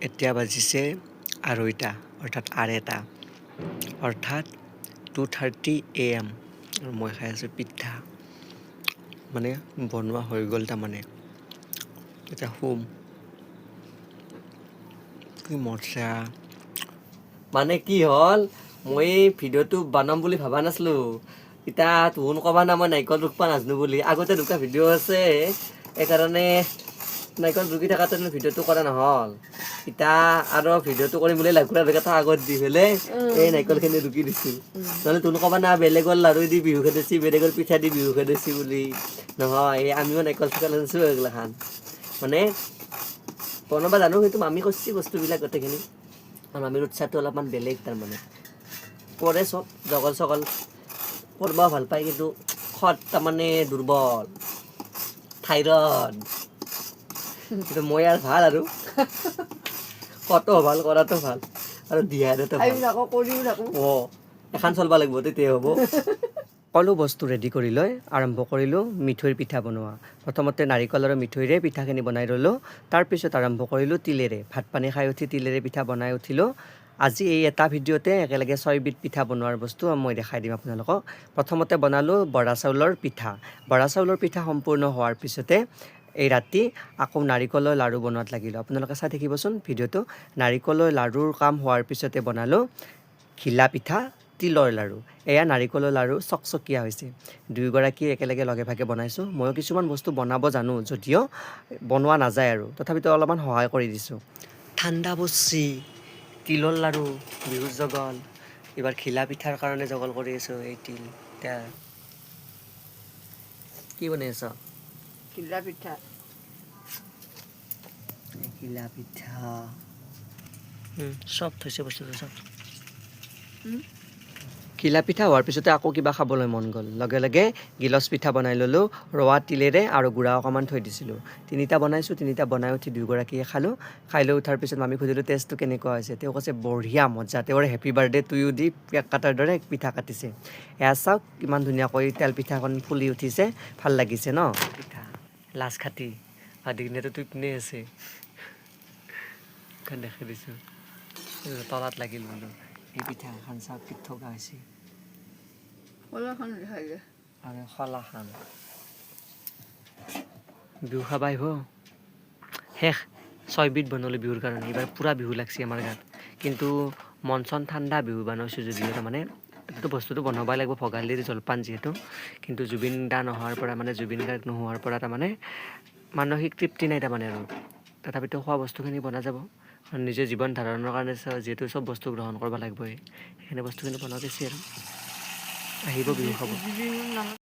এতিয়া বাজিছে 2:30 অৰ্থাৎ আঢ়ৈটা অৰ্থাৎ 2:30 AM আৰু মই খাই আছোঁ পিঠা মানে বনোৱা হৈ গ'ল তাৰমানে এতিয়া শুম কি মজা মানে কি হ'ল মই ভিডিঅ'টো বনাম বুলি ভাবা নাছিলোঁ এতিয়া তোহোন ক'বা না মই নাৰিকল ৰুকবা নাজনো বুলি আগতে ৰুকা ভিডিঅ' আছে সেইকাৰণে নাৰিকল ৰুকি থকাতে ভিডিঅ'টো কৰা নহ'ল এতিয়া আৰু ভিডিঅ'টো কৰিম বুলি লাগুৰা বেগেটা আগত দি পেলাই এই নাৰিকলখিনি ৰুকি দিছোঁ নহ'লে তোহোন ক'বা না বেলেগৰ লাৰু দি বিহু খেদাইছি বেলেগৰ পিঠা দি বিহু খেদাইছি বুলি নহয় এই আমিও নাৰিকল চাৰিকল আনিছোঁ এইগিলাখান মানে বনাব জানো কিন্তু মামী কৰিছে বস্তুবিলাক গোটেইখিনি আৰু মামীৰ উৎসাহটো অলপমান বেলেগ তাৰমানে কৰে চব জগল চগল কৰিব ভাল পায় কিন্তু খত তাৰমানে দুৰ্বল থাইৰইড কিন্তু মই আৰু ভাল আৰু কত ভাল কৰাটো ভাল আৰু দিহাৰটো ভাল এখন চলিব লাগিব তেতিয়া হ'ব সকলো বস্তু ৰেডি কৰি লৈ আৰম্ভ কৰিলোঁ মিঠৈৰ পিঠা বনোৱা প্ৰথমতে নাৰিকল আৰু মিঠৈৰে পিঠাখিনি বনাই ল'লোঁ তাৰপিছত আৰম্ভ কৰিলোঁ তিলেৰে ভাত পানী খাই উঠি তিলেৰে পিঠা বনাই উঠিলোঁ আজি এই এটা ভিডিঅ'তে একেলগে 6 বিধ পিঠা বনোৱাৰ বস্তু মই দেখাই দিম আপোনালোকক প্ৰথমতে বনালোঁ বৰা চাউলৰ পিঠা সম্পূৰ্ণ হোৱাৰ পিছতে এই ৰাতি আকৌ নাৰিকলৰ লাড়ু বনোৱাত লাগিলোঁ আপোনালোকে চাই থাকিবচোন ভিডিঅ'টো নাৰিকলৰ লাড়ুৰ কাম হোৱাৰ পিছতে বনালোঁ ঘিলা পিঠা তিলৰ লাড়ু এয়া নাৰিকলৰ লাড়ু চকচকীয়া হৈছে দুয়োগৰাকী একেলগে লগে ভাগে বনাইছোঁ ময়ো কিছুমান বস্তু বনাব জানো যদিও বনোৱা নাযায় আৰু তথাপিতো অলপমান সহায় কৰি দিছোঁ ঠাণ্ডা বস্ছি তিলৰ লাড়ু বিহু জগল এইবাৰ ঘিলা পিঠাৰ কাৰণে জগল কৰি আছোঁ এই তিল এতিয়া কি বনাই আছ ঘিলা পিঠা চব থৈছে বস্তুটো চব ঘিলা পিঠা হোৱাৰ পিছতে আকৌ কিবা খাবলৈ মন গ'ল লগে লগে গিলচ পিঠা বনাই ল'লোঁ ৰৱা তিলেৰে আৰু গুড়া অকণমান থৈ দিছিলোঁ তিনিটা বনাই উঠি দুয়োগৰাকীয়ে খালোঁ খাই লৈ উঠাৰ পিছত মামী সুধিলোঁ টেষ্টটো কেনেকুৱা হৈছে তেওঁ কৈছে বঢ়িয়া মজা তেওঁৰ হেপী বাৰ্থডে টুইও দি কেক কাটাৰ দৰে পিঠা কাটিছে এয়া চাওক কিমান ধুনীয়াকৈ তেল পিঠাখন ফুলি উঠিছে ভাল লাগিছে ন পিঠা লাজ খাটি ভাদিকিনেতো তুই পিনে আছে দেখাই দিছোঁ তলাত লাগিল বোলো এই পিঠা এখন চাওক কি থকা হৈছে আৰু খলাখান বিহু খাবা আহিব শেষ 6 বিধ বনালোঁ বিহুৰ কাৰণে এইবাৰ পূৰা বিহু লাগছে আমাৰ গাত কিন্তু মন চন ঠাণ্ডা বিহু বনাইছোঁ যদিও তাৰমানে এইটো বস্তুটো বনাবই লাগিব ভোগালীৰ জলপান যিহেতু কিন্তু জুবিন দা জুবিন গাৰ্গ নোহোৱাৰ পৰা তাৰমানে মানসিক তৃপ্তি নাই তাৰমানে আৰু তথাপিতো খোৱা বস্তুখিনি বনা যাব আৰু নিজে জীৱন ধাৰণৰ কাৰণে যিহেতু চব বস্তু গ্ৰহণ কৰিব লাগিবই সেইখিনি বস্তুখিনি বনাব বেছি আৰু আহিব বিহু খাব